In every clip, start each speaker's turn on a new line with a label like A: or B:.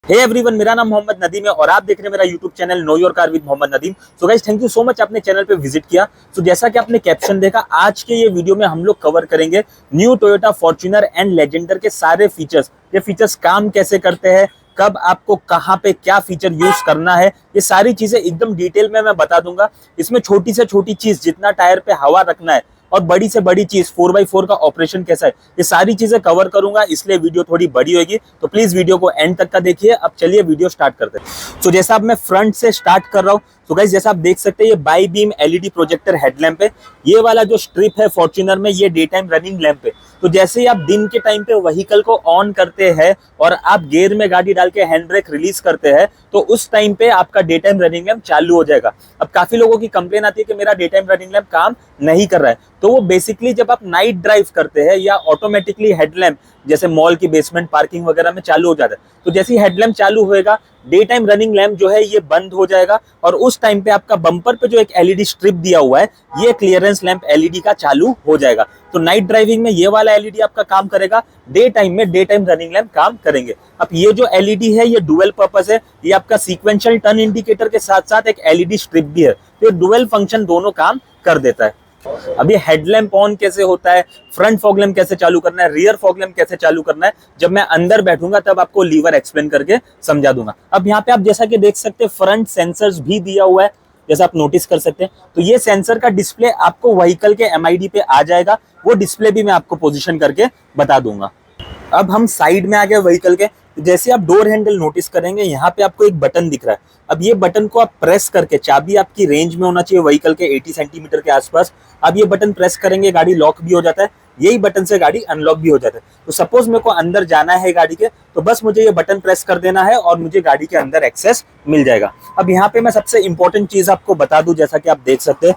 A: Hey everyone, मेरा नाम मोहम्मद नदीम है और आप देख रहे हैं मेरा YouTube channel know your car with Mohammad Nadeem. So guys, thank you so much आपने चैनल पे विजिट किया। सो जैसा कि आपने कैप्शन देखा, आज के ये वीडियो में हम लोग कवर करेंगे new Toyota Fortuner and Legender के सारे फीचर्स। ये फीचर्स काम कैसे करते हैं, कब आपको कहाँ पे क्या फीचर यूज करना है, ये सारी चीजें एकदम डिटेल में मैं बता दूंगा। इसमें छोटी से छोटी चीज, जितना टायर पे हवा रखना है और बड़ी से बड़ी चीज 4x4 का ऑपरेशन कैसा है, ये सारी चीजें कवर करूंगा, इसलिए वीडियो थोड़ी बड़ी होगी। तो प्लीज वीडियो को एंड तक का देखिए। अब चलिए वीडियो स्टार्ट करते हैं। तो जैसा अब मैं फ्रंट से स्टार्ट कर रहा हूँ, तो गाइस जैसा आप देख सकते हैं, ये by beam LED projector headlamp है। ये वाला जो स्ट्रिप है फॉर्च्यूनर में, ये डे टाइम रनिंग लैंप है। तो जैसे ही आप दिन के टाइम पे व्हीकल को ऑन करते हैं और आप गियर में गाड़ी डाल के हैंड ब्रेक रिलीज करते हैं, तो उस टाइम पे आपका डे टाइम रनिंग लैंप चालू हो जाएगा। अब काफी लोगों की कंप्लेन आती है कि मेरा डे टाइम रनिंग लैंप काम नहीं कर रहा है। तो वो बेसिकली जब आप नाइट ड्राइव करते हैं या ऑटोमेटिकली हेडलैम्प जैसे मॉल की बेसमेंट पार्किंग वगैरह में चालू हो जाता है, तो जैसे ही हेडलैम्प चालू होएगा, डे टाइम रनिंग लैंप जो है ये बंद हो जाएगा और उस टाइम पे आपका बम्पर पे जो एक एलईडी स्ट्रिप दिया हुआ है, ये क्लियरेंस लैंप एलईडी का चालू हो जाएगा। तो नाइट ड्राइविंग में ये वाला एलईडी आपका काम करेगा, डे टाइम में डे टाइम रनिंग लैंप काम करेंगे। अब ये जो एलईडी है, ये डुअल पर्पस है। ये आपका सीक्वेंशियल टर्न इंडिकेटर के साथ साथ एक एलईडी स्ट्रिप भी है, तो डुअल फंक्शन दोनों काम कर देता है। अभी हेडलैम्प ऑन कैसे होता है, फ्रंट फॉग लैंप कैसे चालू करना है, रियर फॉग लैंप कैसे चालू करना है, जब मैं अंदर बैठूंगा तब आपको लीवर एक्सप्लेन करके समझा दूंगा। अब यहाँ पे आप जैसा कि देख सकते हैं, फ्रंट सेंसर्स भी दिया हुआ है, जैसा आप नोटिस कर सकते हैं। तो ये सेंसर का डिस्प्ले आपको व्हीकल के एमआईडी पे आ जाएगा, वो डिस्प्ले भी मैं आपको पोजीशन करके बता दूंगा। अब हम साइड में आ गए व्हीकल के। जैसे आप डोर हैंडल नोटिस करेंगे, यहाँ पे आपको एक बटन दिख रहा है। अब ये बटन को आप प्रेस करके, चाबी आपकी रेंज में होना चाहिए व्हीकल के 80 सेंटीमीटर के आसपास। अब ये बटन प्रेस करेंगे, गाड़ी लॉक भी हो जाता है। यही बटन से गाड़ी अनलॉक भी हो जाता है। तो सपोज मेरे को अंदर जाना है गाड़ी के, तो बस मुझे ये बटन प्रेस कर देना है और मुझे गाड़ी के अंदर एक्सेस मिल जाएगा। अब यहाँ पे मैं सबसे इंपॉर्टेंट चीज आपको बता दूं, जैसा कि आप देख सकते हैं,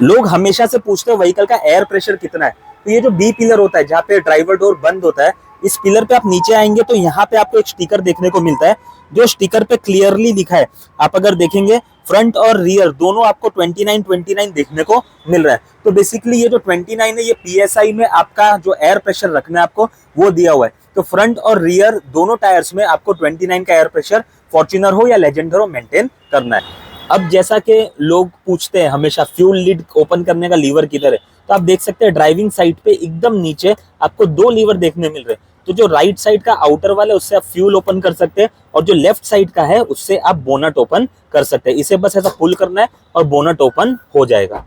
A: लोग हमेशा से पूछते हैं व्हीकल का एयर प्रेशर कितना है। तो ये जो बी पिलर होता है, जहाँ पे ड्राइवर डोर बंद होता है, इस पिलर पे आप नीचे आएंगे तो यहाँ पे आपको एक स्टिकर देखने को मिलता है, जो स्टिकर पे क्लियरली लिखा है। आप अगर देखेंगे, फ्रंट और रियर दोनों आपको 29 देखने को मिल रहा है। तो बेसिकली ये जो 29 है, ये पीएसआई में आपका जो एयर प्रेशर रखना है आपको, वो दिया हुआ है। तो फ्रंट और रियर दोनों टायर्स में आपको 29 का एयर प्रेशर, फॉर्च्यूनर हो या लेजेंडर हो, मेंटेन करना है। अब जैसा कि लोग पूछते हैं हमेशा, फ्यूल लिड ओपन करने का लीवर किधर है, तो आप देख सकते हैं ड्राइविंग साइड पे एकदम नीचे आपको दो लीवर देखने मिल रहे हैं। तो जो राइट साइड का आउटर वाला है, उससे आप फ्यूल ओपन कर सकते हैं, और जो लेफ्ट साइड का है, उससे आप बोनट ओपन कर सकते हैं। इसे बस ऐसा पुल करना है और बोनट ओपन हो जाएगा।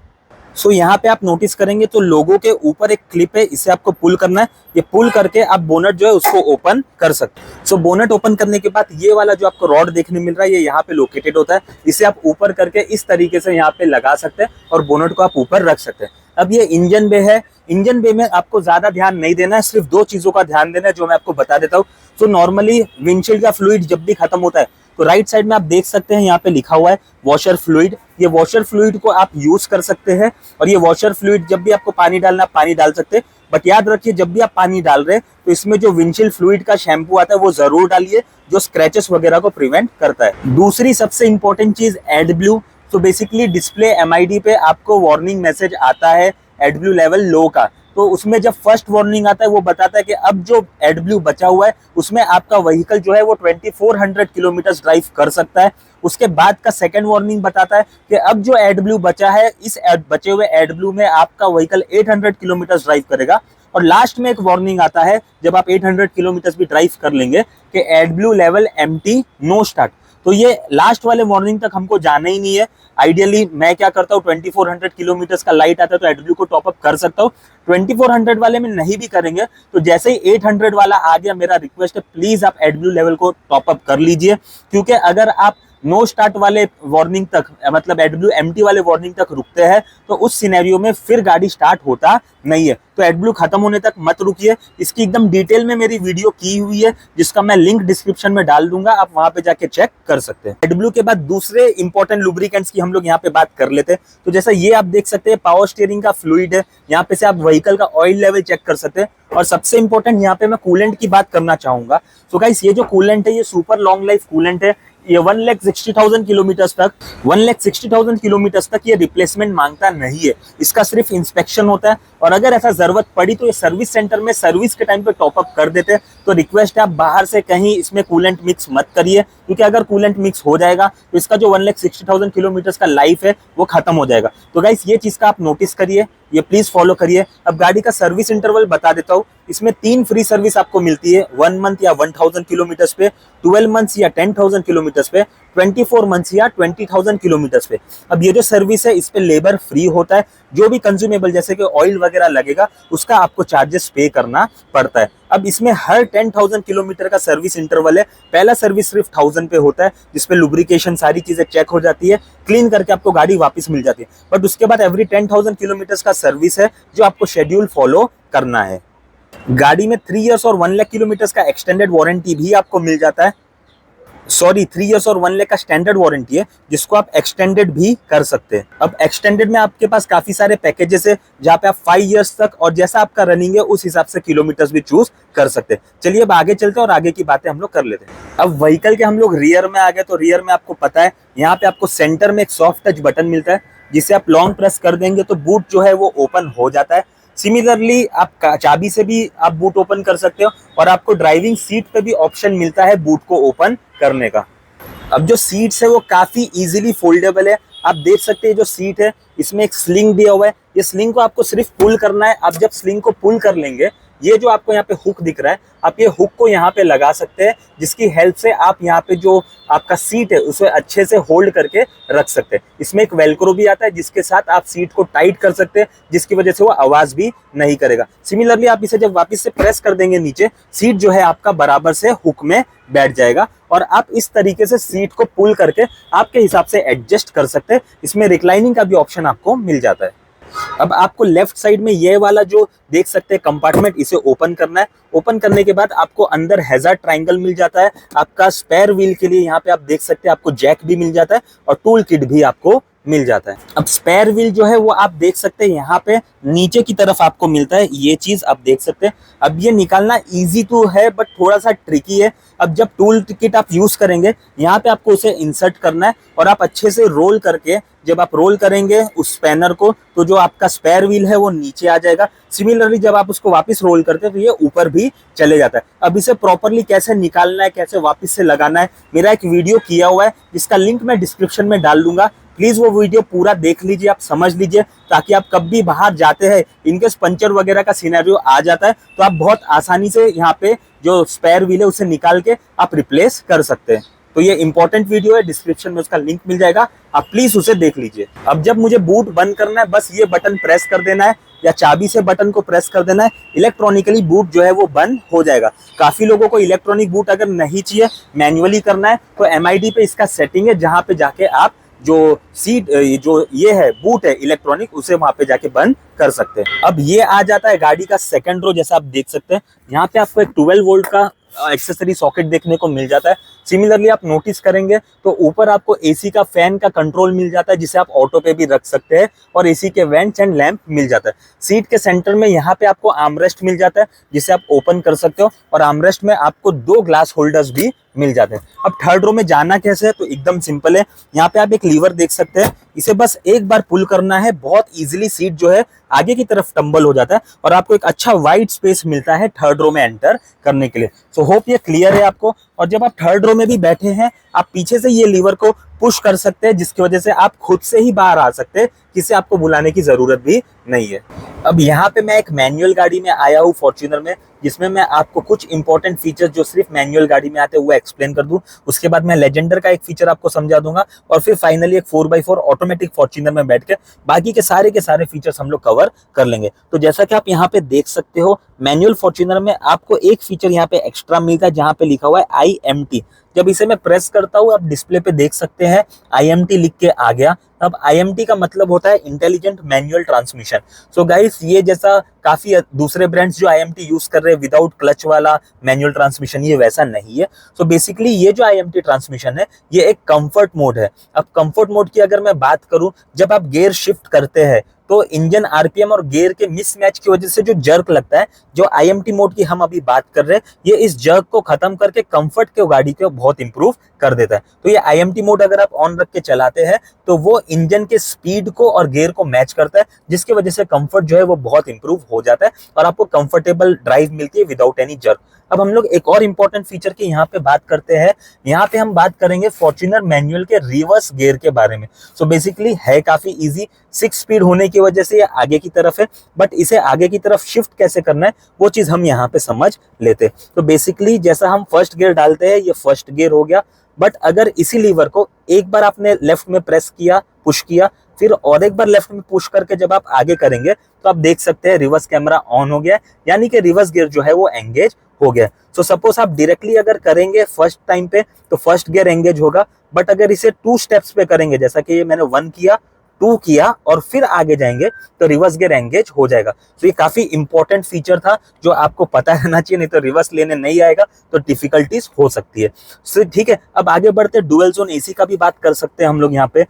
A: सो यहाँ पे आप नोटिस करेंगे तो लोगों के ऊपर एक क्लिप है, इसे आपको पुल करना है। ये पुल करके आप बोनट जो है उसको ओपन कर सकते हैं। सो बोनट ओपन करने के बाद ये वाला जो आपको रॉड देखने मिल रहा है, ये यहाँ पे लोकेटेड होता है। इसे आप ऊपर करके इस तरीके से यहाँ पे लगा सकते हैं और बोनट को आप ऊपर रख सकते हैं। अब ये इंजन बे है। इंजन बे में आपको ज्यादा ध्यान नहीं देना है, सिर्फ दो चीजों का ध्यान देना है, जो मैं आपको बता देता हूँ। तो नॉर्मली विंडशील्ड का फ्लूइड जब भी खत्म होता है, तो राइट साइड में आप देख सकते हैं, यहाँ पे लिखा हुआ है वॉशर फ्लूइड। ये वॉशर फ्लूइड को आप यूज कर सकते हैं, और ये वॉशर फ्लूइड जब भी आपको पानी डालना, आप पानी डाल सकते हैं। बट याद रखिए, जब भी आप पानी डाल रहे हैं, तो इसमें जो विंडशील्ड फ्लूइड का शैम्पू आता है, वो जरूर डालिए, जो स्क्रैचेस वगैरह को प्रिवेंट करता है। दूसरी सबसे इंपॉर्टेंट चीज, एडब्ल्यू। तो बेसिकली डिस्प्ले एमआईडी पे आपको वार्निंग मैसेज आता है एडब्ल्यू लेवल लो का। तो उसमें जब फर्स्ट वार्निंग आता है, वो बताता है कि अब जो एडब्ल्यू बचा हुआ है, उसमें आपका व्हीकल जो है वो 2400 किलोमीटर ड्राइव कर सकता है। उसके बाद का सेकंड वार्निंग बताता है कि अब जो एडब्ल्यू बचा है, इस बचे हुए एडब्ल्यू में आपका व्हीकल 800 किलोमीटर ड्राइव करेगा। और लास्ट में एक वार्निंग आता है, जब आप 800 किलोमीटर भी ड्राइव कर लेंगे, कि एडब्ल्यू लेवल एम्प्टी, नो स्टार्ट। तो ये लास्ट वाले वार्निंग तक हमको जाना ही नहीं है। आइडियली मैं क्या करता हूँ, 2400 किलोमीटर का लाइट आता है तो एडब्ल्यू को टॉप अप कर सकता हूँ। 2400 वाले में नहीं भी करेंगे, तो जैसे ही 800 वाला आ गया, मेरा रिक्वेस्ट है प्लीज आप एडब्ल्यू लेवल को टॉप अप कर लीजिए। क्योंकि अगर आप नो स्टार्ट वाले वार्निंग तक, मतलब एडब्ल्यू एम्प्टी वाले वार्निंग तक रुकते हैं, तो उस सिनेरियो में फिर गाड़ी स्टार्ट होता नहीं है। तो एडब्ल्यू खत्म होने तक मत रुकिए। इसकी एकदम डिटेल में मेरी वीडियो की हुई है, जिसका मैं लिंक डिस्क्रिप्शन में डाल दूंगा, आप वहां पे जाके चेक कर सकते हैं। एडब्ल्यू के बाद दूसरे इंपॉर्टेंट लुब्रिकेंट्स की हम लोग यहाँ पे बात कर लेते हैं। तो जैसा ये आप देख सकते हैं, पावर स्टीयरिंग का फ्लूइड है। यहाँ पे से आप व्हीकल का ऑयल लेवल चेक कर सकते हैं। और सबसे इंपॉर्टेंट यहाँ पे मैं कूलेंट की बात करना चाहूंगा। तो गाइस, ये जो कूलेंट है, ये सुपर लॉन्ग लाइफ कूलेंट है। ये 1,60,000 किलोमीटर तक, 1,60,000 किलोमीटर तक ये रिप्लेसमेंट मांगता नहीं है। इसका सिर्फ इंस्पेक्शन होता है, और अगर ऐसा जरूरत पड़ी तो ये सर्विस सेंटर में सर्विस के टाइम पे टॉप अप कर देते हैं। तो रिक्वेस्ट है आप बाहर से कहीं इसमें कूलेंट मिक्स मत करिए, क्योंकि अगर कूलेंट मिक्स हो जाएगा तो इसका जो 1,60,000 किलोमीटर का लाइफ है वो खत्म हो जाएगा। तो गाइस ये चीज का आप नोटिस करिए, ये प्लीज फॉलो करिए। अब गाड़ी का सर्विस इंटरवल बता देता हूँ। इसमें 3 फ्री सर्विस आपको मिलती है, 1 मंथ या 1,000 किलोमीटर पे, 12 मंथ्स या 10,000 किलोमीटर पे, 24 मंथ्स या 20,000 किलोमीटर पे। अब ये जो सर्विस है इस पे लेबर फ्री होता है, जो भी कंज्यूमेबल जैसे कि ऑयल वगैरह लगेगा उसका आपको चार्जेस पे करना पड़ता है। अब इसमें हर 10,000 किलोमीटर का सर्विस इंटरवल है। पहला सर्विस सिर्फ 1000 पे होता है, जिसपे लुब्रिकेशन सारी चीजें चेक हो जाती है, क्लीन करके आपको गाड़ी वापस मिल जाती है। बट उसके बाद एवरी 10,000 किलोमीटर का सर्विस है जो आपको शेड्यूल फॉलो करना है। गाड़ी में 3 इयर्स और 1 लाख किलोमीटर का एक्सटेंडेड वारंटी भी आपको मिल जाता है। सॉरी, 3 इयर्स और 1 लाख का स्टैंडर्ड वारंटी है, जिसको आप एक्सटेंडेड भी कर सकते हैं। अब एक्सटेंडेड में आपके पास काफी सारे पैकेजेस है, जहां पे आप 5 इयर्स तक और जैसा आपका रनिंग है उस हिसाब से किलोमीटर्स भी चूज कर सकते हैं। चलिए अब आगे चलते हैं और आगे की बातें हम लोग कर लेते हैं। अब व्हीकल के हम लोग रियर में आ गए, तो रियर में आपको पता है यहाँ पे आपको सेंटर में एक सॉफ्ट टच बटन मिलता है, जिसे आप लॉन्ग प्रेस कर देंगे तो बूट जो है वो ओपन हो जाता है। सिमिलरली आप चाबी से भी आप बूट ओपन कर सकते हो, और आपको ड्राइविंग सीट पे भी ऑप्शन मिलता है बूट को ओपन करने का। अब जो सीट्स है वो काफी इजीली फोल्डेबल है। आप देख सकते हैं जो सीट है इसमें एक स्लिंग दिया हुआ है, ये स्लिंग को आपको सिर्फ पुल करना है। आप जब स्लिंग को पुल कर लेंगे, ये जो आपको यहाँ पे हुक दिख रहा है, आप ये हुक को यहाँ पे लगा सकते हैं, जिसकी हेल्प से आप यहाँ पे जो आपका सीट है उसे अच्छे से होल्ड करके रख सकते हैं। इसमें एक वेलक्रो भी आता है, जिसके साथ आप सीट को टाइट कर सकते हैं, जिसकी वजह से वो आवाज भी नहीं करेगा। सिमिलरली आप इसे जब वापस से प्रेस कर देंगे नीचे, सीट जो है आपका बराबर से हुक में बैठ जाएगा, और आप इस तरीके से सीट को पुल करके आपके हिसाब से एडजस्ट कर सकते हैं। इसमें रिक्लाइनिंग का भी ऑप्शन आपको मिल जाता है। अब आपको लेफ्ट साइड में ये वाला जो देख सकते हैं कंपार्टमेंट, इसे ओपन करना है। ओपन करने के बाद आपको अंदर हैजार्ड ट्रायंगल मिल जाता है। आपका स्पेयर व्हील के लिए यहाँ पे आप देख सकते हैं आपको जैक भी मिल जाता है, और टूल किट भी आपको मिल जाता है। अब स्पेयर व्हील जो है वो आप देख सकते हैं यहाँ पे नीचे की तरफ आपको मिलता है, ये चीज आप देख सकते हैं। अब ये निकालना इजी तो है बट थोड़ा सा ट्रिकी है। अब जब टूल किट आप यूज करेंगे, यहाँ पे आपको उसे इंसर्ट करना है, और आप अच्छे से रोल करके जब आप रोल करेंगे उस स्पैनर को, तो जो आपका स्पेयर व्हील है वो नीचे आ जाएगा। सिमिलरली जब आप उसको वापस रोल करते हैं तो ये ऊपर भी चले जाता है। अब इसे प्रॉपरली कैसे निकालना है, कैसे वापस से लगाना है, मेरा एक वीडियो किया हुआ है, जिसका लिंक मैं डिस्क्रिप्शन में डाल दूंगा। प्लीज वो वीडियो पूरा देख लीजिए, आप समझ लीजिए, ताकि आप कभी बाहर जाते हैं, इनकेस पंचर वगैरह का सिनेरियो आ जाता है, तो आप बहुत आसानी से यहाँ पे जो स्पेयर व्हील है उसे निकाल के आप रिप्लेस कर सकते हैं। तो ये इंपॉर्टेंट वीडियो है, डिस्क्रिप्शन में उसका लिंक मिल जाएगा, आप प्लीज उसे देख लीजिए। अब जब मुझे बूट बंद करना है, बस ये बटन प्रेस कर देना है, या चाबी से बटन को प्रेस कर देना है, इलेक्ट्रॉनिकली बूट जो है वो बंद हो जाएगा। काफी लोगों को इलेक्ट्रॉनिक बूट अगर नहीं चाहिए, मैन्युअली करना है, तो MID पे इसका सेटिंग है, जहां पे जाके आप जो सीट जो ये है बूट है इलेक्ट्रॉनिक, उसे वहां पे जाके बंद कर सकते हैं। अब ये आ जाता है गाड़ी का सेकंड रो, जैसा आप देख सकते हैं। यहाँ पे आपको एक 12 वोल्ट का एक्सेसरी सॉकेट देखने को मिल जाता है। सिमिलरली आप नोटिस करेंगे तो ऊपर आपको AC का फैन का कंट्रोल मिल जाता है, जिसे आप ऑटो पे भी रख सकते हैं, और AC के वेंट्स एंड लैंप मिल जाता है। सीट के सेंटर में यहाँ पे आपको आर्मरेस्ट मिल जाता है, जिसे आप ओपन कर सकते हो, और आर्मरेस्ट में आपको 2 ग्लास होल्डर्स भी मिल जाते हैं। अब थर्ड रो में जाना कैसे है, तो एकदम सिंपल है। यहाँ पे आप एक लीवर देख सकते हैं, इसे बस एक बार पुल करना है, बहुत इजीली सीट जो है आगे की तरफ टंबल हो जाता है, और आपको एक अच्छा वाइड स्पेस मिलता है थर्ड रो में एंटर करने के लिए। सो होप ये क्लियर है आपको। और जब आप थर्ड रो में भी बैठे हैं, आप पीछे से ये लीवर को पुश कर सकते हैं, जिसकी वजह से आप खुद से ही बाहर आ सकते हैं, किसी आपको बुलाने की जरूरत भी नहीं है। अब यहाँ पे मैं एक मैनुअल गाड़ी में आया हूँ, फॉर्च्यूनर में, जिसमें मैं आपको कुछ इंपॉर्टेंट फीचर्स जो सिर्फ मैनुअल गाड़ी में आते हैं वो एक्सप्लेन कर दूं। उसके बाद मैं लेजेंडर का एक फीचर आपको समझा दूंगा, और फिर फाइनली एक 4x4 ऑटोमेटिक फॉर्च्यूनर में बैठ के बाकी के सारे फीचर्स हम लोग कवर कर लेंगे। तो जैसा कि आप यहाँ पे देख सकते हो, मैनुअल फॉर्च्यूनर में आपको एक फीचर यहाँ पे एक्स्ट्रा मिलता है, जहाँ पे लिखा हुआ है IMT। जब इसे मैं प्रेस करता हूँ, आप डिस्प्ले पे देख सकते हैं IMT लिख के आ गया। अब IMT का मतलब होता है intelligent manual transmission. So guys, ये जैसा काफी दूसरे ब्रांड्स जो IMT यूज कर रहे हैं विदाउट क्लच वाला मैनुअल ट्रांसमिशन, ये वैसा नहीं है। सो बेसिकली ये जो IMT ट्रांसमिशन है, ये एक कंफर्ट मोड है। अब कंफर्ट मोड की अगर मैं बात करूं, जब आप गियर शिफ्ट करते हैं तो इंजन RPM और गियर के मिसमैच की वजह से जो जर्क लगता है, जो IMT मोड की हम अभी बात कर रहे हैं, ये इस जर्क को खत्म करके कंफर्ट के गाड़ी को बहुत इंप्रूव कर देता है। तो ये IMT मोड अगर आप ऑन रख के चलाते हैं तो वो इंजन के स्पीड को और गियर को मैच करता है, जिसकी वजह से कंफर्ट जो है वो बहुत इंप्रूव हो जाता है और आपको कंफर्टेबल ड्राइव मिलती है विदाउट एनी जर्क। अब हम लोग एक और इंपॉर्टेंट फीचर की यहाँ पे बात करते हैं। यहाँ पे हम बात करेंगे फॉर्च्यूनर मैनुअल के रिवर्स गियर के बारे में। सो बेसिकली है काफी इजी, 6 स्पीड होने की वजह से ये आगे की तरफ है, बट इसे आगे की तरफ शिफ्ट कैसे करना है वो चीज हम यहाँ पे समझ लेते। तो बेसिकली जैसा हम फर्स्ट गियर डालते हैं, ये फर्स्ट गियर हो गया, बट अगर इसी लीवर को एक बार आपने लेफ्ट में प्रेस किया, पुश किया, फिर और एक बार लेफ्ट में पुश करके जब आप आगे करेंगे तो आप देख सकते हैं रिवर्स कैमरा ऑन हो गया, यानी कि रिवर्स गियर जो है वो एंगेज हो गया। सो सपोज आप डायरेक्टली अगर करेंगे फर्स्ट टाइम पे तो फर्स्ट गियर एंगेज होगा, बट अगर इसे 2 स्टेप्स पे करेंगे, जैसा कि ये मैंने 1 किया, 2 किया और फिर आगे जाएंगे तो रिवर्स गियर एंगेज हो जाएगा। तो ये काफी इंपॉर्टेंट फीचर था जो आपको पता रहना चाहिए, नहीं तो रिवर्स लेने नहीं आएगा तो डिफिकल्टीज हो सकती है। सो ठीक है, अब आगे बढ़ते डुअल जोन एसी का भी बात कर सकते हैं हम लोग यहाँ पे।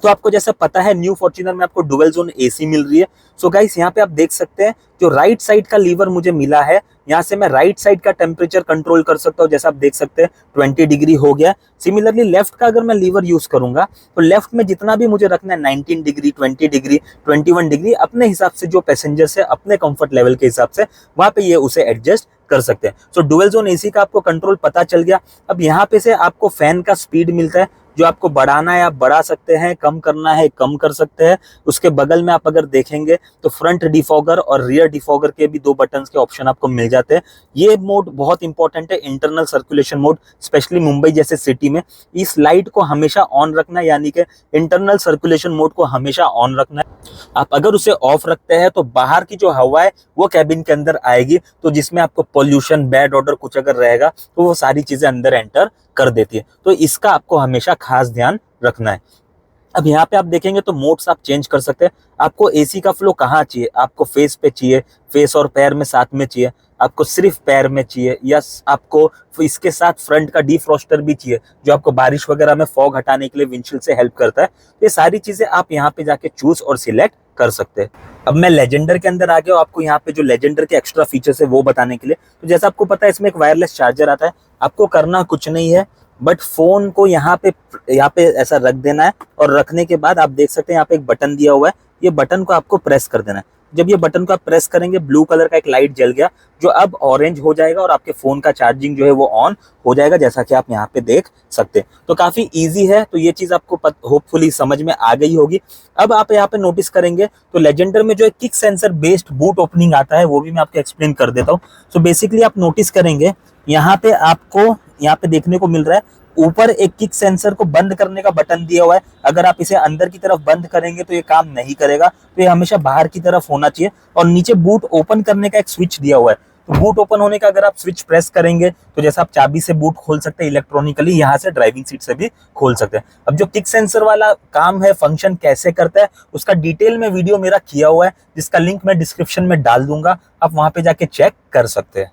A: तो आपको जैसा पता है न्यू फॉर्च्यूनर में आपको डुअल जोन एसी मिल रही है। सो गाइस यहाँ पे आप देख सकते हैं जो राइट साइड का लीवर मुझे मिला है, यहाँ से मैं राइट साइड का टेम्परेचर कंट्रोल कर सकता हूँ। जैसा आप देख सकते हैं 20 डिग्री हो गया। सिमिलरली लेफ्ट का अगर मैं लीवर यूज करूंगा तो लेफ्ट में जितना भी मुझे रखना है 19 डिग्री, 20 डिग्री, 21 डिग्री, अपने हिसाब से जो पैसेंजर से अपने कंफर्ट लेवल के हिसाब से वहां पे ये उसे एडजस्ट कर सकते हैं। सो डुअल जोन एसी का आपको कंट्रोल पता चल गया। अब यहाँ पे से आपको फैन का स्पीड मिलता है, जो आपको बढ़ाना है आप बढ़ा सकते हैं, कम करना है कम कर सकते हैं। उसके बगल में आप अगर देखेंगे तो फ्रंट डिफॉगर और रियर डिफॉगर के भी 2 बटन्स के ऑप्शन आपको मिल जाते हैं। ये मोड बहुत इंपॉर्टेंट है, internal circulation mode, specially Mumbai जैसे सिटी में इस लाइट को हमेशा ऑन रखना है, यानी कि इंटरनल सर्कुलेशन मोड को हमेशा ऑन रखना है। आप अगर उसे ऑफ रखते हैं तो बाहर की जो हवा है वो कैबिन के अंदर आएगी, तो जिसमें आपको पोल्यूशन, बैड ऑर्डर कुछ अगर रहेगा तो वो सारी चीजें अंदर एंटर कर देती है। तो इसका आपको हमेशा खास ध्यान रखना है। अब यहाँ पे आप देखेंगे तो मोड्स आप चेंज कर सकते हैं। आपको एसी का फ्लो कहाँ चाहिए, आपको फेस पे चाहिए, फेस और पैर में साथ में चाहिए, आपको सिर्फ पैर में चाहिए, या आपको इसके साथ फ्रंट का डिफ्रॉस्टर भी चाहिए जो आपको बारिश वगैरह में फॉग हटाने के लिए विंडशील्ड से हेल्प करता है। तो ये सारी चीजें आप यहाँ पे जाके चूज और सिलेक्ट कर सकते हैं। अब मैं लेजेंडर के अंदर आ गया हूँ, आपको यहाँ पे जो लेजेंडर के एक्स्ट्रा फीचर्स है वो बताने के लिए। तो जैसा आपको पता है इसमें एक वायरलेस चार्जर आता है। आपको करना कुछ नहीं है, बट फोन को यहाँ पे ऐसा रख देना है, और रखने के बाद आप देख सकते हैं यहाँ पे एक बटन दिया हुआ है, ये बटन को आपको प्रेस कर देना है। जब ये बटन को आप प्रेस करेंगे ब्लू कलर का एक लाइट जल गया जो अब ऑरेंज हो जाएगा और आपके फोन का चार्जिंग जो है वो ऑन हो जाएगा, जैसा कि आप यहाँ पे देख सकते हैं। तो काफी इजी है, तो ये चीज आपको होपफुली समझ में आ गई होगी। अब आप यहाँ पे नोटिस करेंगे तो लेजेंडर में जो एक kick sensor based boot opening आता है वो भी मैं आपको एक्सप्लेन कर देता हूँ। सो बेसिकली आप नोटिस करेंगे यहाँ पे आपको यहाँ पे देखने को मिल रहा है ऊपर एक किक सेंसर को बंद करने का बटन दिया हुआ है। अगर आप इसे अंदर की तरफ बंद करेंगे तो ये काम नहीं करेगा, तो ये हमेशा बाहर की तरफ होना चाहिए। और नीचे बूट ओपन करने का एक स्विच दिया हुआ है, तो बूट ओपन होने का अगर आप स्विच प्रेस करेंगे तो जैसा आप चाबी से बूट खोल सकते हैं इलेक्ट्रॉनिकली, यहाँ से ड्राइविंग सीट से भी खोल सकते हैं। अब जो किक सेंसर वाला काम है, फंक्शन कैसे करता है, उसका डिटेल में वीडियो मेरा किया हुआ है, जिसका लिंक मैं डिस्क्रिप्शन में डाल दूंगा, आप वहां पे जाके चेक कर सकते हैं।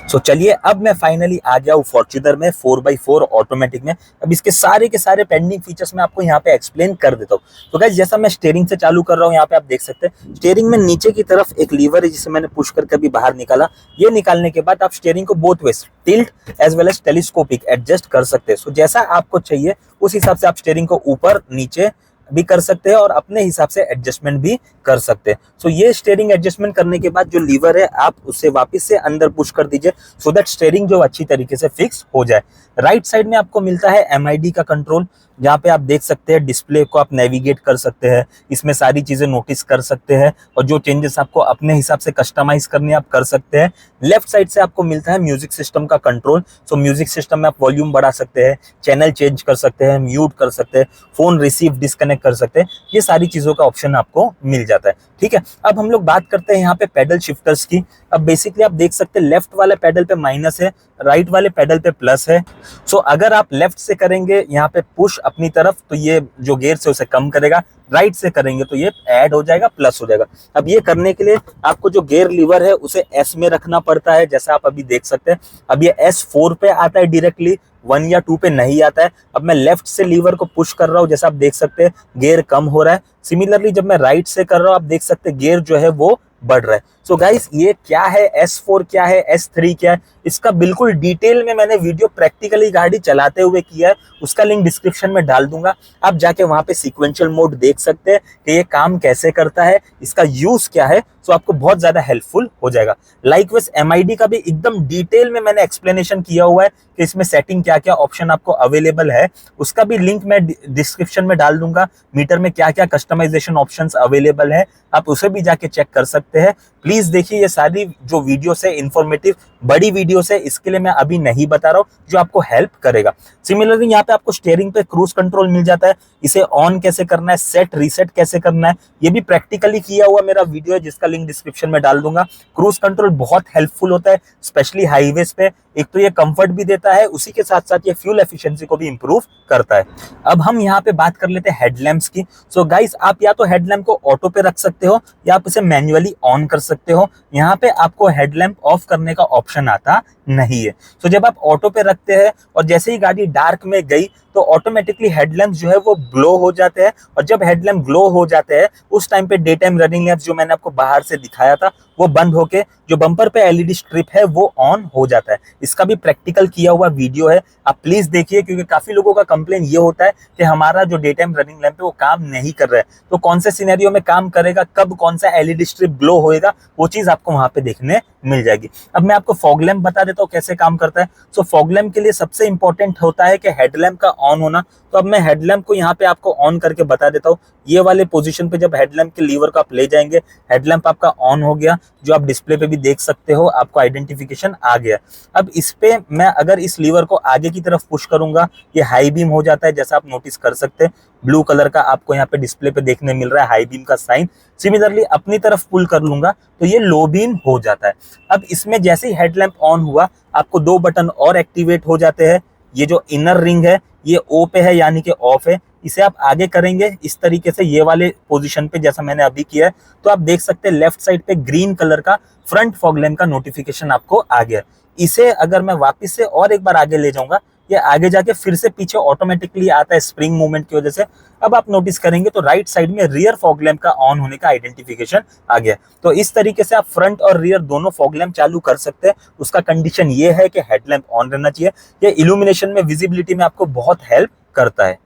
A: सो चलिए अब मैं फाइनली आ गया हूँ फॉर्च्यूनर में 4x4 ऑटोमेटिक में। अब इसके सारे के सारे पेंडिंग फीचर्स मैं आपको यहाँ पे एक्सप्लेन कर देता हूँ। तो गाइस जैसा मैं स्टीयरिंग से चालू कर रहा हूँ, यहाँ पे आप देख सकते हैं स्टीयरिंग में नीचे की तरफ एक लीवर है जिसे मैंने पुश करके अभी बाहर निकाला। ये निकालने के बाद आप स्टीयरिंग को both ways tilt as well as telescopic adjust कर सकते हैं। सो जैसा आपको चाहिए उस हिसाब से आप स्टीयरिंग को ऊपर नीचे भी कर सकते हैं और अपने हिसाब से एडजस्टमेंट भी कर सकते हैं। सो ये स्टीयरिंग एडजस्टमेंट करने के बाद जो लीवर है आप उसे वापस से अंदर पुश कर दीजिए, सो दैट स्टीयरिंग जो अच्छी तरीके से फिक्स हो जाए। राइट साइड में आपको मिलता है MID का कंट्रोल, जहाँ पे आप देख सकते हैं डिस्प्ले को आप नेविगेट कर सकते हैं, इसमें सारी चीजें नोटिस कर सकते हैं और जो चेंजेस आपको अपने हिसाब से कस्टमाइज करने आप कर सकते हैं। लेफ्ट साइड से आपको मिलता है म्यूजिक सिस्टम का कंट्रोल। सो म्यूजिक सिस्टम में आप वॉल्यूम बढ़ा सकते हैं, चैनल चेंज कर सकते हैं, म्यूट कर सकते हैं, फोन रिसीव डिस्कनेक्ट कर सकते हैं, ये सारी चीजों का ऑप्शन आपको मिल जाता है। ठीक है, अब हम लोग बात करते हैं यहाँ पे पेडल शिफ्टर्स की। अब बेसिकली आप देख सकते हैं लेफ्ट वाले पेडल पे माइनस है, राइट वाले पेडल पे प्लस है। सो अगर आप लेफ्ट से करेंगे यहाँ पे पुश अपनी तरफ तो ये जो गियर से उसे कम करेगा, राइट से करेंगे तो ये ऐड हो जाएगा, प्लस हो जाएगा। अब ये करने के लिए आपको जो गियर लीवर है उसे S में रखना पड़ता है, जैसा आप अभी देख सकते हैं। अब ये S4 पे आता है डायरेक्टली, 1 या 2 पे नहीं आता है। अब मैं लेफ्ट से लीवर को पुश कर रहा हूँ, जैसा आप देख सकते हैं गियर कम हो रहा है। सिमिलरली जब मैं राइट से कर रहा हूँ आप देख सकते हैं गियर जो है वो बढ़ रहा है। सो गाइस ये क्या है S4 क्या है S3 क्या है, इसका बिल्कुल डिटेल में मैंने वीडियो प्रैक्टिकली गाड़ी चलाते हुए किया है, उसका लिंक डिस्क्रिप्शन में डाल दूंगा। आप जाके वहां पे सीक्वेंशियल मोड देख सकते हैं कि ये काम कैसे करता है, इसका यूज क्या है, तो आपको बहुत ज्यादा हेल्पफुल हो जाएगा। लाइकवाइज MID का भी एकदम डिटेल में मैंने एक्सप्लेनेशन किया हुआ है कि इसमें सेटिंग क्या क्या ऑप्शन आपको अवेलेबल है, उसका भी लिंक मैं डिस्क्रिप्शन में डाल दूंगा। मीटर में क्या क्या कस्टमाइजेशन ऑप्शंस अवेलेबल है, आप उसे भी जाके चेक कर सकते हैं। प्लीज देखिए, ये सारी जो वीडियोस है इंफॉर्मेटिव बड़ी वीडियोस है, इसके लिए मैं अभी नहीं बता रहा हूँ, जो आपको हेल्प करेगा। सिमिलरली यहाँ पे आपको स्टीयरिंग पे क्रूज कंट्रोल मिल जाता है, इसे ऑन कैसे करना है, सेट रीसेट कैसे करना है, ये भी प्रैक्टिकली किया हुआ मेरा वीडियो है, जिसका लिंक डिस्क्रिप्शन में डाल दूंगा। क्रूज कंट्रोल बहुत हेल्पफुल होता है, स्पेशली हाईवेज पे। एक तो ये कंफर्ट भी देता है, उसी के साथ साथ ये फ्यूल एफिशिएंसी को भी इंप्रूव करता है। अब हम यहाँ पे बात कर लेते हैं हेडलैम्प्स की। सो गाइस, आप या तो हेडलैम्प को ऑटो पे रख सकते हो या आप इसे मैन्युअली ऑन कर सकते हो। यहाँ पे आपको हेडलैम्प ऑफ करने का ऑप्शन आता नहीं है। सो जब आप ऑटो पे रखते हैं और जैसे ही गाड़ी डार्क में गई तो ऑटोमेटिकली हेडलैम्प जो है वो ग्लो हो जाते हैं, और जब हेडलैम्प ग्लो हो जाते हैं उस टाइम पे डे टाइम रनिंग लैंप्स जो मैंने आपको बाहर से दिखाया था वो बंद होके जो बम्पर पे LED स्ट्रिप है वो ऑन हो जाता है। इसका भी प्रैक्टिकल किया हुआ वीडियो है, आप प्लीज देखिए, क्योंकि काफी लोगों का कंप्लेन ये होता है कि हमारा जो डे टाइम रनिंग लैंप है वो काम नहीं कर रहा है। तो कौन से सिनेरियो में काम करेगा, कब कौन सा LED स्ट्रिप ग्लो होएगा, वो चीज आपको वहां पे देखने मिल जाएगी। अब मैं आपको फॉग लैंप बता देता हूँ कैसे काम करता है। सो फॉग लैंप के लिए सबसे इंपॉर्टेंट होता है कि हेडलैम्प का ऑन होना। तो अब मैं हेडलैम्प को यहाँ पे आपको ऑन करके बता देता हूँ। ये वाले पोजीशन पे जब हेडलैम्प के लीवर को आप ले जाएंगे, हेडलैम्प आपका ऑन हो गया, जो आप डिस्प्ले पे भी देख सकते हो, आपको आइडेंटिफिकेशन आ गया। अब इस पे मैं अगर इस लीवर को आगे की तरफ पुश करूंगा, ये हाई बीम हो जाता है, जैसा आप नोटिस कर सकते हैं। ब्लू कलर का आपको यहाँ पे डिस्प्ले पे देखने मिल रहा है हाई बीम का साइन। सिमिलरली अपनी तरफ पुल कर लूंगा तो ये लो बीम हो जाता है। अब इसमें जैसे ही हेडलैम्प ऑन हुआ, आपको 2 बटन और एक्टिवेट हो जाते हैं। ये जो इनर रिंग है ये ओ पे है, यानी कि ऑफ है। इसे आप आगे करेंगे इस तरीके से, ये वाले पोजीशन पे जैसा मैंने अभी किया है, तो आप देख सकते हैं लेफ्ट साइड पे ग्रीन कलर का फ्रंट फॉग लैंप का नोटिफिकेशन आपको आ गया। इसे अगर मैं वापस से और एक बार आगे ले जाऊंगा, ये आगे जाके फिर से पीछे ऑटोमेटिकली आता है स्प्रिंग मूवमेंट की वजह से। अब आप नोटिस करेंगे तो राइट साइड में रियर फॉग लैंप का ऑन होने का आइडेंटिफिकेशन आ गया। तो इस तरीके से आप फ्रंट और रियर दोनों फॉग लैंप चालू कर सकते हैं। उसका कंडीशन ये है कि हेडलैम्प ऑन रहना चाहिए। ये इल्यूमिनेशन में, विजिबिलिटी में आपको बहुत हेल्प करता है।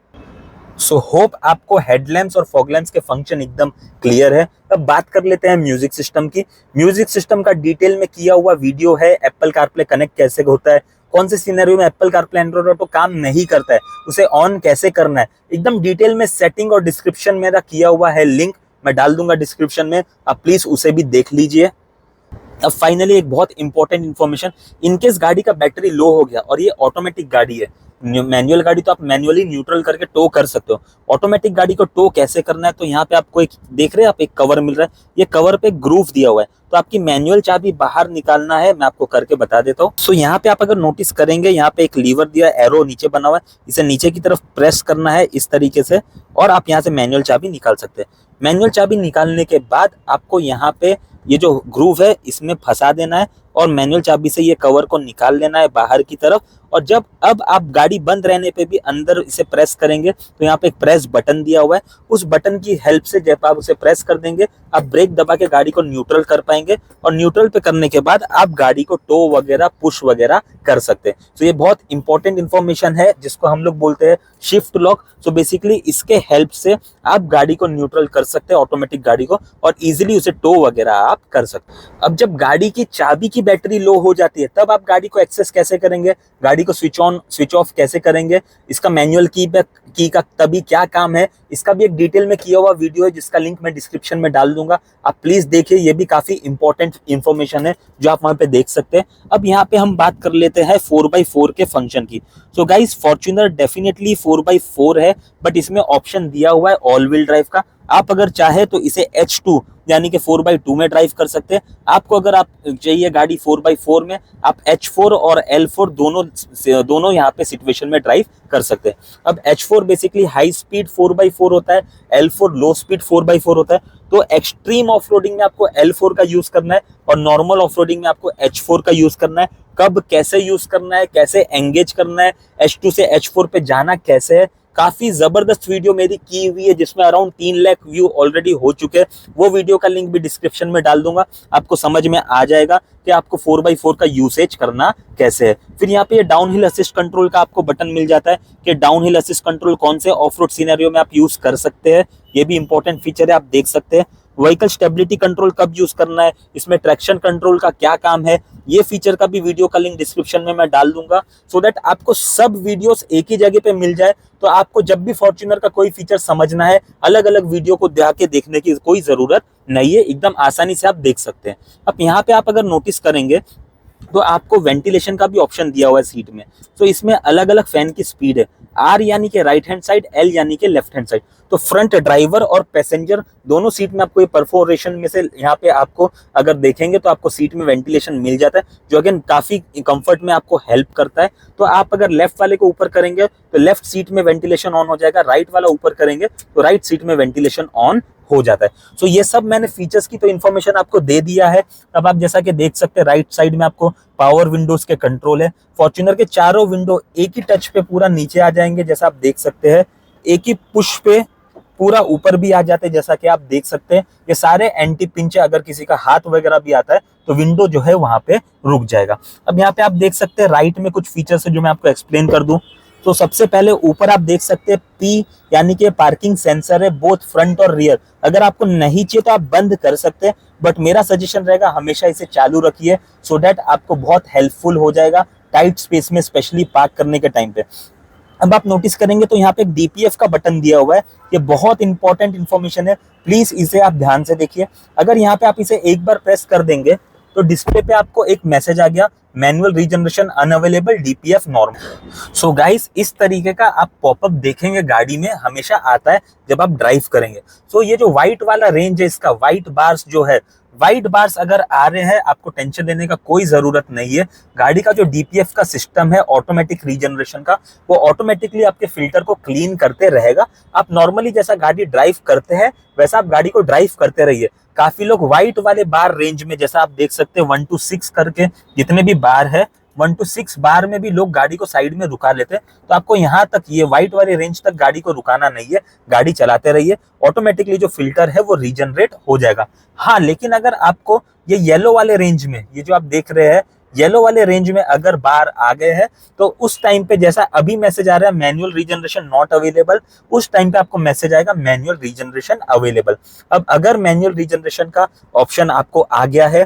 A: सो होप आपको हेडलैम्प्स और फॉग लैंप्स के फंक्शन एकदम क्लियर है। अब बात कर लेते हैं म्यूजिक सिस्टम की। म्यूजिक सिस्टम का डिटेल में किया हुआ वीडियो है, एप्पल कारप्ले कनेक्ट कैसे होता है, कौन से सिनेरियो में एप्पल कारप्ले एंड्रॉइड ऑटो काम नहीं करता है, उसे ऑन कैसे करना है, एकदम डिटेल में सेटिंग और डिस्क्रिप्शन मेरा किया हुआ है, लिंक मैं डाल दूंगा डिस्क्रिप्शन में, आप प्लीज उसे भी देख लीजिए। अब फाइनली एक बहुत इंपॉर्टेंट इन्फॉर्मेशन, इनकेस गाड़ी का बैटरी लो हो गया और ये ऑटोमेटिक गाड़ी है, मैनुअल गाड़ी तो आप मैनुअली न्यूट्रल करके टो कर सकते हो, ऑटोमेटिक गाड़ी को टो कैसे करना है, तो यहाँ पे आपको एक देख रहे हैं आप, एक कवर मिल रहा है, ये कवर पे ग्रूव दिया हुआ है, तो आपकी मैनुअल चाबी बाहर निकालना है, मैं आपको करके बता देता हूँ। सो यहाँ पे आप अगर नोटिस करेंगे, यहाँ पे एक लीवर दिया, एरो नीचे बना हुआ है, इसे नीचे की तरफ प्रेस करना है इस तरीके से, और आप यहाँ से मैनुअल चाबी निकाल सकते हैं। मैनुअल चाबी निकालने के बाद आपको यहाँ पे ये जो ग्रूव है इसमें फंसा देना है, और मैनुअल चाबी से ये कवर को निकाल लेना है बाहर की तरफ। और जब अब आप गाड़ी बंद रहने पे भी अंदर इसे प्रेस करेंगे तो यहाँ पे एक प्रेस बटन दिया हुआ है, उस बटन की हेल्प से जब आप उसे प्रेस कर देंगे, आप ब्रेक दबा के गाड़ी को न्यूट्रल कर पाएंगे, और न्यूट्रल पे करने के बाद आप गाड़ी को टो वगैरह पुश वगैरह कर सकते हैं। तो ये बहुत इंपॉर्टेंट इन्फॉर्मेशन है, जिसको हम लोग बोलते हैं शिफ्ट लॉक। सो बेसिकली इसके हेल्प से आप गाड़ी को न्यूट्रल कर सकते हैं, ऑटोमेटिक गाड़ी को, और इजिली उसे टो वगैरह आप कर सकते हैं। अब जब गाड़ी की चाबी की बैटरी लो हो जाती है, तब आप गाड़ी को एक्सेस कैसे करेंगे, गाड़ी को स्विच ऑन स्विच ऑफ कैसे करेंगे, इसका मैनुअल की का तभी क्या काम है, इसका भी एक डिटेल में किया हुआ वीडियो है, जिसका लिंक मैं डिस्क्रिप्शन में डाल दूंगा, आप प्लीज देखिए, ये भी काफी इंपॉर्टेंट इंफॉर्मेशन है जो आप वहां पे देख सकते हैं। अब यहाँ पे हम बात कर लेते हैं 4x4 के फंक्शन की। So guys, Fortuner definitely 4x4 है, बट इसमें ऑप्शन दिया हुआ है ऑल व्हील ड्राइव का। आप अगर चाहे तो इसे H2 यानी कि 4x2 में ड्राइव कर सकते हैं। आपको अगर आप चाहिए गाड़ी 4x4 में, आप H4 और L4 दोनों यहाँ पे सिचुएशन में ड्राइव कर सकते हैं। अब H4 basically high speed 4x4 होता है, L4 लो स्पीड 4x4 होता है। तो एक्सट्रीम ऑफ रोडिंग में आपको L4 का यूज करना है, और नॉर्मल ऑफ रोडिंग में आपको H4 का यूज करना है। कब कैसे यूज करना है, कैसे एंगेज करना है, H2 से H4 पे जाना कैसे है, काफी जबरदस्त वीडियो मेरी की हुई है जिसमें अराउंड 3 लाख व्यू ऑलरेडी हो चुके हैं। वो वीडियो का लिंक भी डिस्क्रिप्शन में डाल दूंगा, आपको समझ में आ जाएगा कि आपको 4x4 का यूसेज करना कैसे है। फिर यहाँ पे ये डाउन हिल असिस्ट कंट्रोल का आपको बटन मिल जाता है कि डाउन हिल असिस्ट कंट्रोल कौन से ऑफ रोड सिनेरियो में आप यूज कर सकते हैं, ये भी इंपॉर्टेंट फीचर है, आप देख सकते हैं। व्हीकल स्टेबिलिटी कंट्रोल कब यूज करना है, इसमें ट्रैक्शन कंट्रोल का क्या काम है, ये फीचर का भी वीडियो का लिंक डिस्क्रिप्शन में मैं डाल दूंगा, सो दैट आपको सब वीडियोस एक ही जगह पे मिल जाए। तो आपको जब भी फॉर्च्यूनर का कोई फीचर समझना है, अलग अलग वीडियो को जाके देखने की कोई जरूरत नहीं है, एकदम आसानी से आप देख सकते हैं। अब यहाँ पे आप अगर नोटिस करेंगे तो आपको वेंटिलेशन का भी ऑप्शन दिया हुआ है सीट में। तो इसमें अलग अलग फैन की स्पीड है, आर यानी कि राइट हैंड साइड, एल यानी कि लेफ्ट हैंड साइड। तो फ्रंट ड्राइवर और पैसेंजर दोनों सीट में आपको ये परफोरेशन में से यहाँ पे आपको अगर देखेंगे तो आपको सीट में वेंटिलेशन मिल जाता है, जो अगेन काफी कंफर्ट में आपको हेल्प करता है। तो आप अगर लेफ्ट वाले को ऊपर करेंगे तो लेफ्ट सीट में वेंटिलेशन ऑन हो जाएगा, राइट वाला ऊपर करेंगे तो राइट सीट में वेंटिलेशन ऑन हो जाता है। सो ये सब मैंने फीचर्स की तो इन्फॉर्मेशन आपको दे दिया है। अब आप जैसा कि देख सकते हैं राइट साइड में आपको पावर विंडोज के कंट्रोल है। फॉर्च्यूनर के चारों विंडो एक ही टच पे पूरा नीचे आ जाएंगे, जैसा आप देख सकते हैं, एक ही पुश पे पूरा ऊपर भी आ जाते हैं, जैसा कि आप देख सकते हैं। ये सारे एंटी पिंच है, अगर किसी का हाथ वगैरह भी आता है तो विंडो जो है वहां पे रुक जाएगा। अब यहाँ पे आप देख सकते हैं राइट में कुछ फीचर्स है जो मैं आपको एक्सप्लेन कर दूं। तो सबसे पहले ऊपर आप देख सकते हैं पी यानी कि पार्किंग सेंसर है, बोथ फ्रंट और रियर। अगर आपको नहीं चाहिए तो आप बंद कर सकते हैं, बट मेरा सजेशन रहेगा हमेशा इसे चालू रखिए, सो दैट आपको बहुत हेल्पफुल हो जाएगा टाइट स्पेस में, स्पेशली पार्क करने के टाइम पे। अब आप नोटिस करेंगे तो यहाँ पे एक डीपीएफ का बटन दिया हुआ है, ये बहुत इंपॉर्टेंट इन्फॉर्मेशन है, प्लीज इसे आप ध्यान से देखिए। अगर यहाँ पे आप इसे एक बार प्रेस कर देंगे तो डिस्प्ले पे आपको एक मैसेज आ गया, manual regeneration unavailable, DPF normal. So guys, इस तरीके का आप पॉपअप देखेंगे गाड़ी में, हमेशा आता है जब आप ड्राइव करेंगे। सो ये जो व्हाइट वाला रेंज है, इसका व्हाइट बार्स जो है, व्हाइट बार्स अगर आ रहे हैं आपको टेंशन लेने का कोई जरूरत नहीं है। गाड़ी का जो डीपीएफ का सिस्टम है ऑटोमेटिक रीजनरेशन का, वो ऑटोमेटिकली आपके फिल्टर को क्लीन करते रहेगा। आप नॉर्मली जैसा गाड़ी ड्राइव करते हैं वैसा आप गाड़ी को ड्राइव करते रहिए। काफी लोग व्हाइट वाले बार रेंज में, जैसा आप देख सकते हैं 1 to 6 करके जितने भी बार है, 1 to 6 बार में भी लोग गाड़ी को साइड में रुका लेते हैं। तो आपको यहाँ तक, ये व्हाइट वाले रेंज तक गाड़ी को रुकाना नहीं है, गाड़ी चलाते रहिए, ऑटोमेटिकली जो फिल्टर है वो रीजनरेट हो जाएगा। हाँ, लेकिन अगर आपको ये येलो वाले रेंज में, ये जो आप देख रहे हैं येलो वाले रेंज में अगर बार आ गए हैं तो उस टाइम पे, जैसा अभी मैसेज आ रहा है मैनुअल रीजनरेशन नॉट अवेलेबल, उस टाइम पे आपको मैसेज आएगा मैनुअल रीजनरेशन अवेलेबल। अब अगर मैनुअल रीजनरेशन का ऑप्शन आपको आ गया है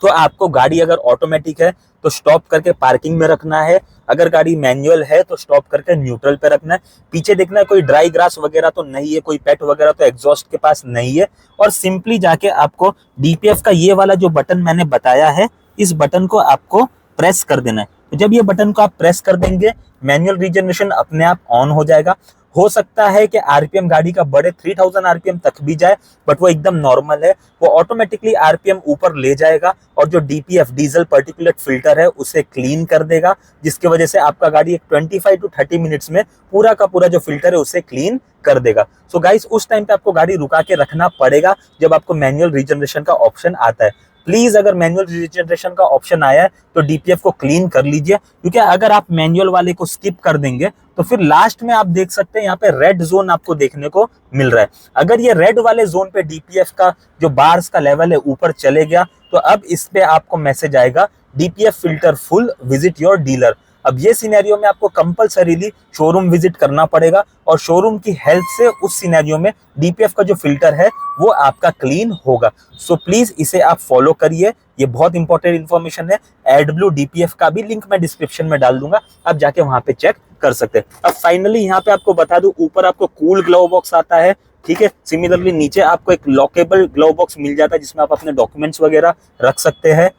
A: तो आपको, गाड़ी अगर ऑटोमेटिक है तो स्टॉप करके पार्किंग में रखना है, अगर गाड़ी मैनुअल है तो स्टॉप करके न्यूट्रल पे रखना है। पीछे देखना है कोई ड्राई ग्रास वगैरह तो नहीं है, कोई पेट वगैरह तो एग्जॉस्ट के पास नहीं है। और सिंपली जाके आपको डीपीएफ का ये वाला जो बटन मैंने बताया है, इस बटन को आपको प्रेस कर देना है। तो जब ये बटन को आप प्रेस कर देंगे, मैनुअल रीजनरेशन अपने आप ऑन हो जाएगा। हो सकता है कि आरपीएम गाड़ी का बढ़े 3000 आरपीएम तक भी जाए, बट वो एकदम नॉर्मल है, वो ऑटोमेटिकली आरपीएम ऊपर ले जाएगा और जो डीपीएफ डीजल पार्टिकुलेट फिल्टर है उसे क्लीन कर देगा, जिसकी वजह से आपका गाड़ी 25 to 30 मिनट्स में पूरा का पूरा जो फिल्टर है उसे क्लीन कर देगा। सो गाइस, उस टाइम पे आपको गाड़ी रुका के रखना पड़ेगा जब आपको मैनुअल रीजनरेशन का ऑप्शन आता है। प्लीज अगर मैनुअल रीजनरेशन का ऑप्शन आया है तो डीपीएफ को क्लीन कर लीजिए, क्योंकि अगर आप मैनुअल वाले को स्किप कर देंगे तो फिर लास्ट में आप देख सकते हैं यहाँ पे रेड जोन आपको देखने को मिल रहा है। अगर ये रेड वाले जोन पे डीपीएफ का जो बार्स का लेवल है ऊपर चले गया तो अब इस पे आपको मैसेज आएगा DPF filter full, visit your dealer. अब ये सिनेरियो में आपको कंपलसरीली शोरूम विजिट करना पड़ेगा और शोरूम की हेल्प से उस सिनेरियो में डीपीएफ का जो फिल्टर है वो आपका क्लीन होगा। सो प्लीज इसे आप फॉलो करिए, ये बहुत इंपॉर्टेंट इन्फॉर्मेशन है। एडब्लू डीपीएफ का भी लिंक मैं डिस्क्रिप्शन में डाल दूंगा, आप जाके वहां पे चेक कर सकते हैं। अब फाइनली यहाँ पे आपको बता दूं, ऊपर आपको कूल ग्लव बॉक्स आता है, ठीक है। सिमिलरली नीचे आपको एक लॉकेबल ग्लव बॉक्स मिल जाता है जिसमें आप अपने डॉक्यूमेंट्स वगैरह रख सकते हैं।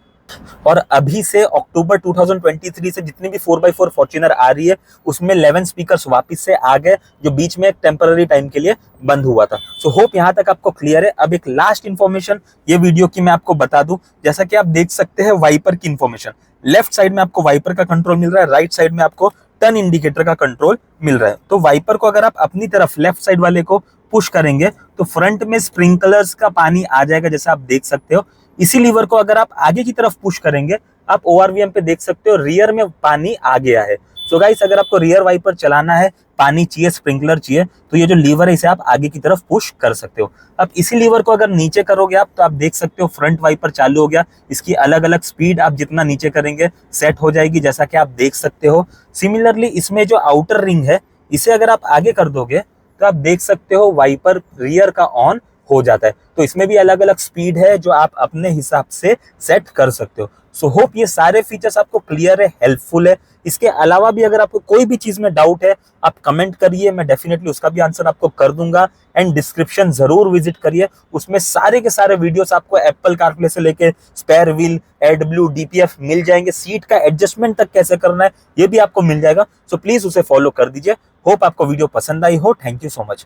A: और अभी से अक्टूबर 2023 से जितनी भी 4x4 फॉर्च्यूनर आ रही है उसमें 11 स्पीकर्स वापस से आ गए, जो बीच में एक टेम्पररी टाइम के लिए बंद हुआ था। सो होप यहाँ तक आपको क्लियर है। अब एक लास्ट इन्फॉर्मेशन ये वीडियो की मैं आपको बता दूं, जैसा कि आप देख सकते हैं वाइपर की इन्फॉर्मेशन, लेफ्ट साइड में आपको वाइपर का कंट्रोल मिल रहा है, राइट साइड में आपको टर्न इंडिकेटर का कंट्रोल मिल रहा है। तो वाइपर को अगर आप अपनी तरफ लेफ्ट साइड वाले को पुश करेंगे तो फ्रंट में स्प्रिंकलर्स का पानी आ जाएगा, जैसा आप देख सकते हो। इसी लीवर को अगर आप आगे की तरफ पुश करेंगे, आप ओआरवीएम पे देख सकते हो रियर में पानी आ गया है। सो गाइस अगर आपको रियर वाइपर चलाना है, पानी चाहिए, स्प्रिंकलर चाहिए, तो ये जो लीवर है इसे आप आगे की तरफ पुश कर सकते हो। अब इसी लीवर को अगर नीचे करोगे आप, तो आप देख सकते हो फ्रंट वाइपर चालू हो गया। इसकी अलग अलग स्पीड आप जितना नीचे करेंगे सेट हो जाएगी, जैसा कि आप देख सकते हो। सिमिलरली इसमें जो आउटर रिंग है इसे अगर आप आगे कर दोगे तो आप देख सकते हो वाइपर रियर का ऑन हो जाता है। तो इसमें भी अलग अलग स्पीड है जो आप अपने हिसाब से सेट कर सकते हो। सो होप ये सारे फीचर्स आपको क्लियर है, हेल्पफुल है। इसके अलावा भी अगर आपको कोई भी चीज में डाउट है, आप कमेंट करिए, मैं डेफिनेटली उसका भी आंसर आपको कर दूंगा। एंड डिस्क्रिप्शन जरूर विजिट करिए, उसमें सारे के सारे वीडियोस आपको एप्पल कारप्ले से लेके स्पेयर व्हील, AdBlue, DPF मिल जाएंगे। सीट का एडजस्टमेंट तक कैसे करना है ये भी आपको मिल जाएगा। सो प्लीज उसे फॉलो कर दीजिए। होप आपको वीडियो पसंद आई हो। Thank you so much.